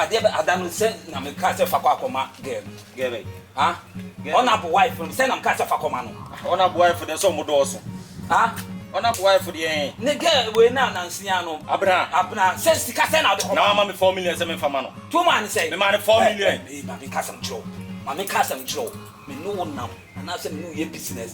I did Adam said, I'm a castle for Quacoma girl. Huh? Honorable wife from Senam Casa for Comano. Honorable wife for the Somo Dawson. Huh? Honorable wife for the end. Nigga, we're now Nanciano. Abra, says the Casana. Now, Mammy 4 million seven for Mano. 2 man say, the man 4 million. Mammy Casam Joe. Mammy Casam Joe. Me no one now, and that's a new year business.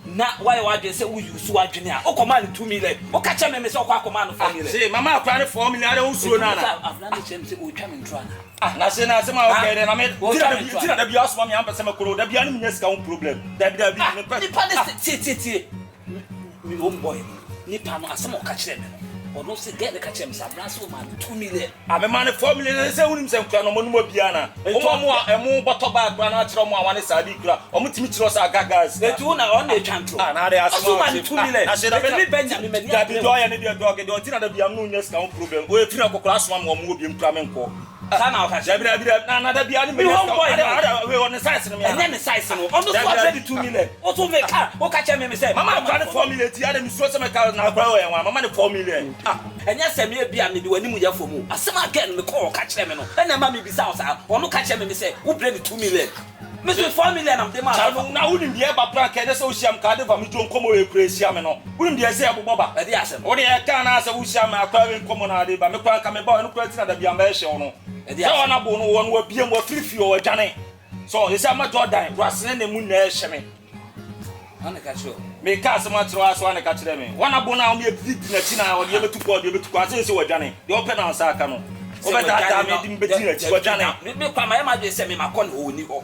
Not why they say we use Junior. Oh, command 2 million. Oh, catch him and so command 4 million. Say, Mamma, crying 4 million. I don't soon. I've done the same thing. We come and try. Nasema okay then I made tina da biya so me am pese makoro da biya ni nya sika un problem da bi ni pa ti mi home boy ni pa no asema o ka kire me no o no se get the ka kire me sa branch o man 2 million a me man 4 million se unim se nkura no mo no biya na o mo emu boto ba akura na kire mo awani sa di kura o mo timi kire so agagas etu na on na twantro na dey asema 2 million na se da be Benjamin me da bi do ya ne dey dog dey tina da biya no nya sika un problem o e fira kokora so am o mo obi nkura me nko sana o ka na da bia ni me we on size no me and then size no on so ready 2 million o so make o ka che me say mama na 4 million ti ada mi so se me ka na kwa o yan mama na 4 million enya se me bia me de wani mu yafo mu asema again me ko ka che me no na ma me bisa o sa onu ka che me say wo bring 2 million me so 4 million am de ma na wo nim de ba plan ka de so hia ka de fa me jo nkomo we kure hia me no wo nim de se abobo ba e de asem wo de ka na se wo hia me akwa we nkomo na de ba me kwa ka me ba no kura ti na da bia ma hye wo no so ona bo no won wa biem wa frifi o dwane so you say ma Jordan rasene ne mu na hye me ana ka cho me ka se ma tro aso ana ka kire me wana bo na o me bidi na ti na o de betu ase se wa dwane de o pe na nsa aka no o be ta me di mbeti na ti wa dwane me kwa ma ma de se me ma ko no oni ho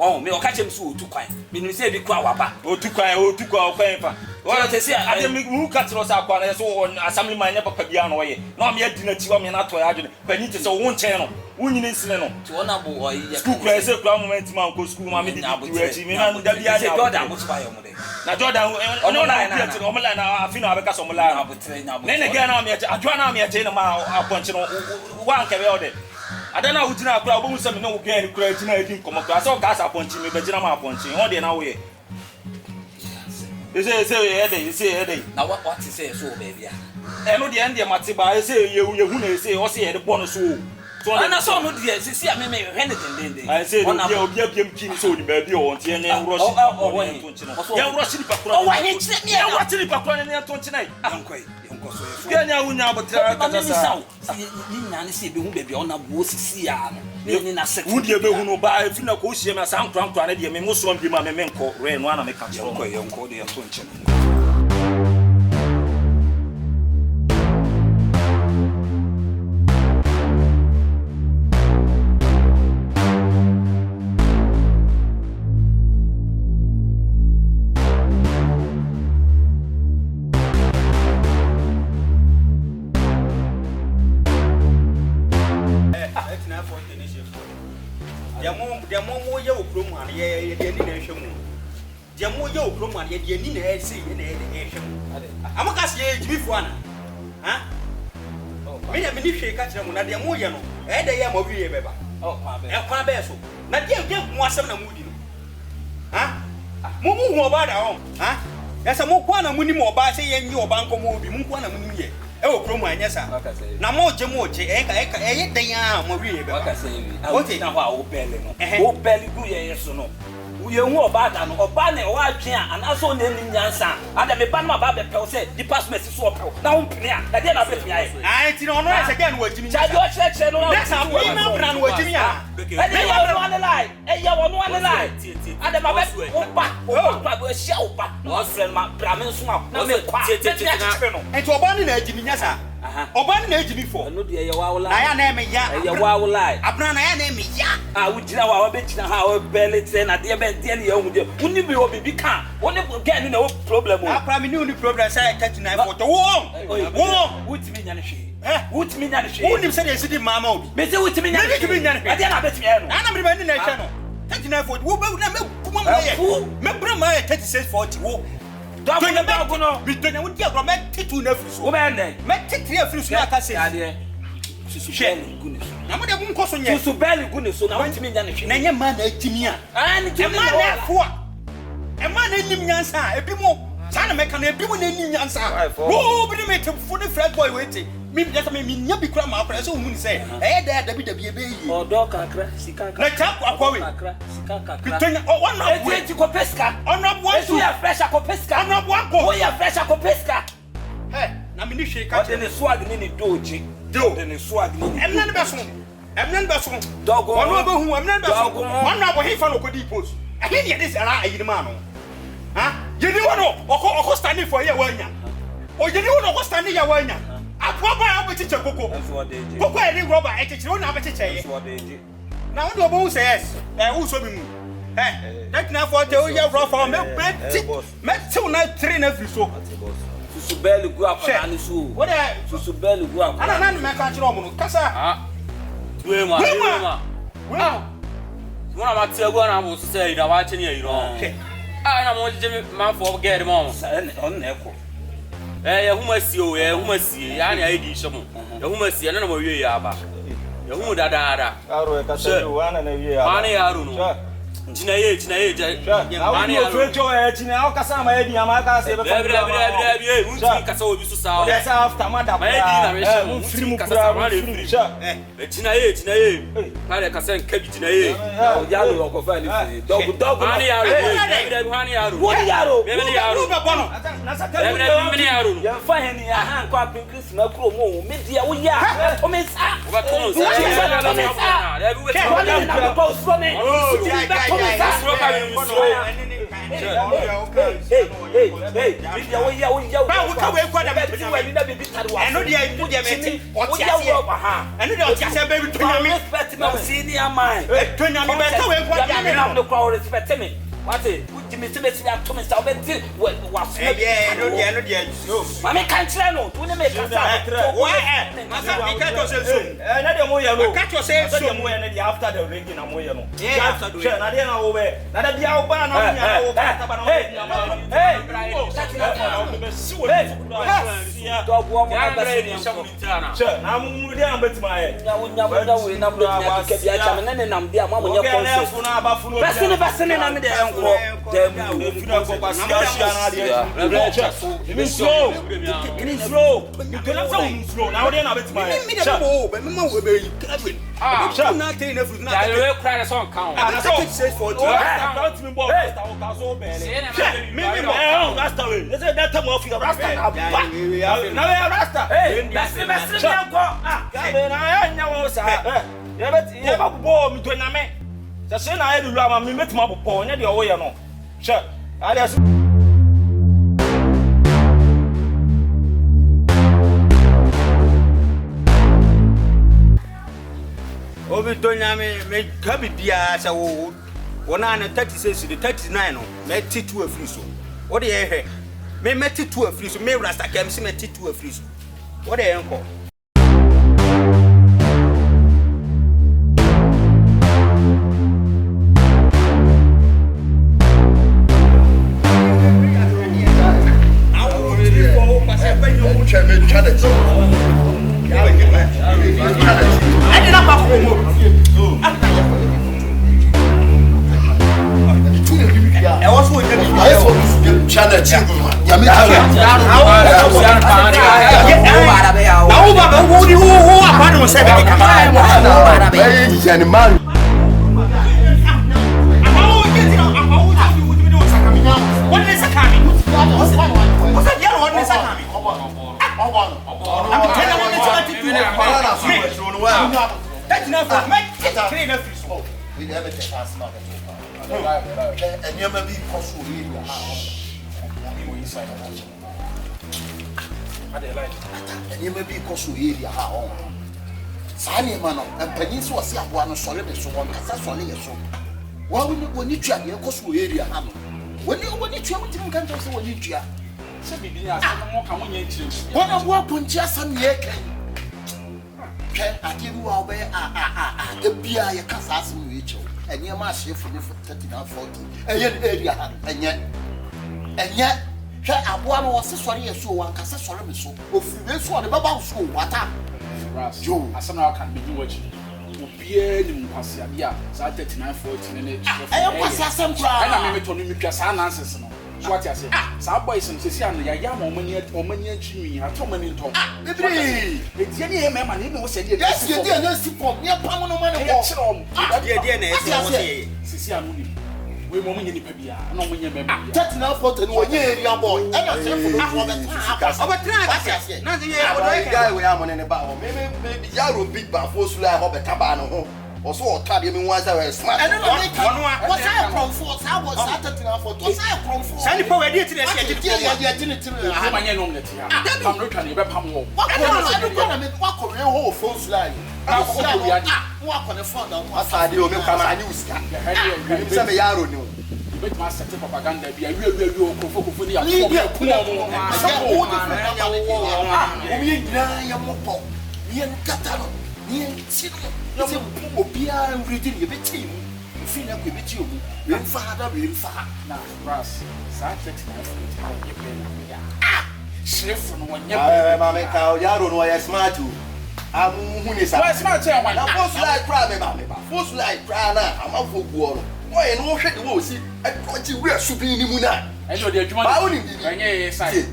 oh me o ka chem so otu kwan me ni se bi kwa waba otu kwan o kwan fa wala te se ade me mu ka tro sa kwa na so on assembly man ne papa bia no ye na me adi na ti wa me na to ya adwene pani te se wo nchen no wunyine nsine no ti wona bo o ye school kwa se kwa moment man ko school ma me di wechi me na da bia ya Jordan mo twa yo mo de na Jordan ono na ya ti o mo la na afina abeka so mo la na ne ge na me adwa na me je na ma aponche no wa nke be o de adana wujina akura obo musem ne wo gen kura jina edi nkomo kura so gas aponchi me be jina ma aponchi ho de na wo ye say now what is say so baby no de end mate ba say ye hu na say o say ye de bono so na so no de say me hwe ne den I say obi abiem kin so ni ba bi o nti enye rush ya rush ni pakura o wa he kire me ya rush ni pakura ne to nchi na yankoi so ye ya nya wunya abotira ka sa ni nya ne se be hu baby ona bo sisi ya no ni na se hu de be hu no ba afi na ko hie me sa nkran ne de me mo so bi ma me nko re no ana me ka so yanko de to nchi dia mo ye okrom an ye de ni na hwe mu dia mo ye okrom an ye de ni na e sei na e hwe mu amaka se ye jibifo ana ha me ya me ni hwe ka kire mu na dia mo ye no e de ye ma wi ye beba e kwa be so na dia mo asem na mu di no ha mo mu hu oba da ho ha ya se mo kwa na mu ni mo oba se ye nyi oba nkomo obi mu kwa na mu ni ye e okrom anya sa na mo je e ye den a mo wi ye beba aka say wi okay na ho a wo bele no wo bele gu ye so no ye hu oba da no oba ne o atwe a anaso na eni nyansa ada me ba no ba be pel say di passport so o pel na wo mpene a da de na be pia ye ai ti no no se get no wajimi cha jo che no na sa mo na bra no wajimi a e ya wo no lie e ya wo no lie ada ba be o pa go sia o pa no friend ma bra me so a na me kwa enti oba ne na ajimi nyasa oba ne na ajimi fo no de ye wa wo lie na ya na me ya ye wa wo lie abna na ya na me ya a wo jina wa be jina ha o bele tre na de be de ne ye hu de woni bi obi kan woni get no problem o akra me ni uni problem say 39 photo wo wutimi nya ne hwe wutimi nya ne hwe woni se de sidi mama obi me se wutimi nya ne hwe ade na betimi ye no ana me ni na hwe no 39 photo wo be na me kuma me bra ma 36 40 wo don't me ba go no bi to nya wo di agro me titu na firi so wo be ndai me titri afiri so aka se ade susu beli gune so na mo de nko so nye susu beli gune so na wutimi nya ne hwe na nye ma na ajimi a ni e ma na afo a e ma na nim nyansa e bi mo Sana make an ebi when any answer. Who be me to for the fresh boy waiting. Me just me nyabi kura ma akra so hu ni say eh there da bi ebe o do kakra sika na tap akwawe sika kakra bitenya one na we ti ko pesca ono bo so ya fresh ko pesca ono bo go o ya fresh ko pesca hey na me ni hwe ka de ne swag ni doji de ne swag ni emna be so dogo ono be hu emna be so one na bo he fa no ko di post ahe de this ara ayi ma no ha yedi wono oko standing for here wanya o yedi wono oko standing ya wanya Apoba abechiche koko. Koko e ni rubber e chichire wona abechiche ye. Na won do bo say yes. Who so me mu. That na for the o ya rough for me ti na 3 na free so. Susu bel gu akona ni so. What the susu bel gu akona. Ana na me ka chire omo no kasa. We ma. Wona ma ti egu na bo so say ida wa cheni e iro. Na mo je man for get mo. On na eko. Humasi ya na ID shemo humasi na mo wie ya ba ya humu dadaada aro e ka se wana na wie ya mana ya ru no jina ye mana ya ru fecho e jina o kasa ma edi ama ka se be bi unti kasa obi so sa o desa after mada ma edi na me shemo free mu kasa ma le free jina ye kare kasa nka bi jina ye o ja lo ko fa ni dog mana ya ru mana ya ru woni ya ru me ya ru be bono na sa ka me ya ru ya fa heni ya han kwa pin Christmas kro mo me dia wo ya o me sa o ba tono sa ya bi we tono na ko so me What is Jimmy Smith to me? So was Mammy can't tell no, to make a after the ring in a moyano. After the I didn't know where. Not a dear Obi tonya me gabi bia sa wo wona na 36 the 39 no me titu afiri so wo de ye hwe me titu afiri so me rasta kem se me titu afiri so wo de ye nko and you may be possible. And you may be possible. Sani mano, and Penis was here one solid so one solid so. Why when you try your coastal area? When you try to come to say when you try. One of what punches some year. I give you away the beer you can't ask me, Rachel. And your master for 39 40. And yet, area, and yet, I was sorry, so one can say sorry, so. If this one about so, what up? Joe, I somehow can be watching. Pierre, you pass your 39 40. I am some crowd. I am told you because I answer. so what you say sa boys no sesi an ya ya ma omani atwi ato mani ntom Ebri e die ne me ma ne no se die yes ye die na si pom ne pam no ma ne wo die na ese wo se sesi anu ni we mo munye nipa bia na mo munye member that na photo no onye area boy e na se for no for better obetra akase na je ye odo e guy we am on ne ba ho me yaro big ba fo sula ho beta ba no ho oso otade me wansa we smart and no make what I from for sa was that na photo sa from for sani po we die ti na se die ti so manye no mlet ya pam no twa ne be pam wo what ko na me what ko we ho phone slide na ko ko ya di what ko ne phone da asade o me kwama news ka me se me yaro ni bet ma set propaganda bia wi okofo ni ya ko mo so o mi gira ya mo po ni en katano ni en tino se obia reading ye beti mu fi na ko beti omu we fa da we fa na ras sa check na ye pe na ya chef no wonya ma me ka yaro no ya smart o amu hu ni sa wa smart e wan na force like cry me ba force like cry na amafo guo no boy no hwe de wo si e proji we asubin ni mu na e no de adwuma ba woni bibi enye sai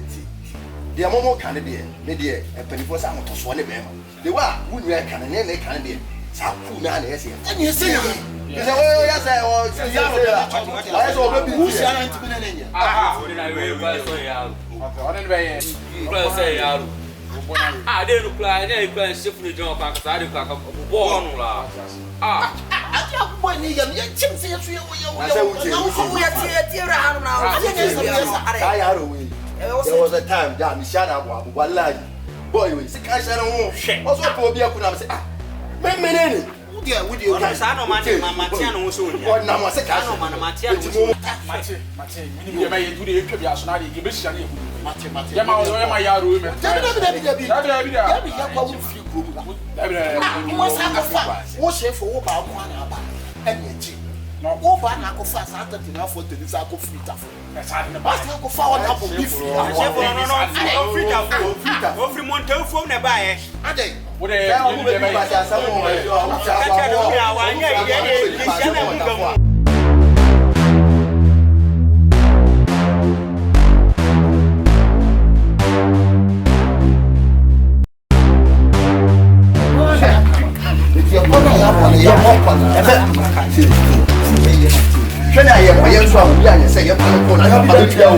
de momo kan de ne de e penifo sa moto so ne be ma de wa wunu e kan ne kan de sa ku na na yesi ani ese ya se o ya se o se yaro de la so be bi who shall not be na nya aha ori na we ba so yaro ona ne be ye kula so yaro de no kula ne kula chef ni jon kwa ka de kwa ka bo no la ati akbo ni ya me chim se yesu ye wo ya tie ra hanu na ka yaro we there was a time that mishana abu wallahi boy we sika shana ho oso po obi akuna me say ah menene wudi o sa no ma matia no so nya o na mo se ka no ma matia no mate mini be ye dure etwa bia so na de be hia na ehu mate ya ma o ya ma yaro me dabi ya kwa wo fi group mo sa ka fa wo chef wo ba ko na ba enye ji no wo ba na ko fa sa ta tina for teni sa ko free ta for sa de ba sa ko fa won hapo bi free chef no free ta for free monte fo na ba ye ade wo de ya o be bi ba sa sa mo o cha wa wa nya ye shana mu gamu Shana ye mo ye so am ya ne se ye ko na pa do tia o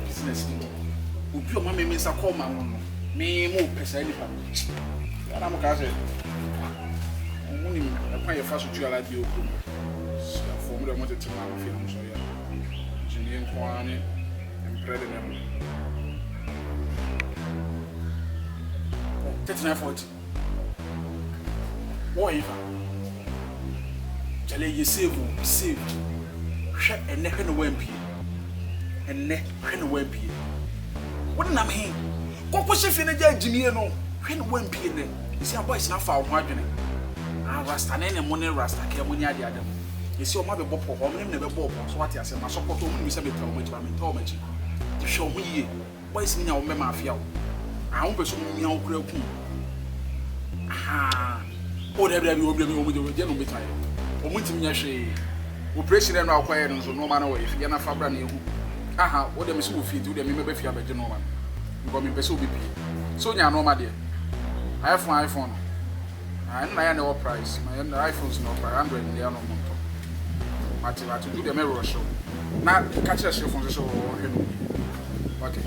business ni obi o ma me sa call ma no me mo pesa ni pa ana mo ka se mo ni pa ye fa so tu ala bi o ko so fo mo de mo tete ma fi no so ya jini en kwani emprede ne mo tete na 40 wo ifa jale ye save hwe enne hwe no wampie enne hwe no wampie wonna me kokko hyefe na ja jimie no hwe no wampie ne isi boys na fa ho adwene rasta ne mo ne rasta ke mo ni ade adam isi o ma be bopo o me ne be bopo so what ya say ma support o mo mi se be tawo ma hwe o mo yie boys ni nya o me ma afia o ahun be so mo mi an kura ku o de bia bi o je no betai o mo ntimi nya hwe operation no akwaye no so no ma na wo ye na fa bra na ehu wo de me so fi tu de me be fi abeje no ma ngo me be so bibi so nya no ma de iPhone na ya no price my iPhones no price Android they are no monto mati tu de me rush na catch your phone so he no okay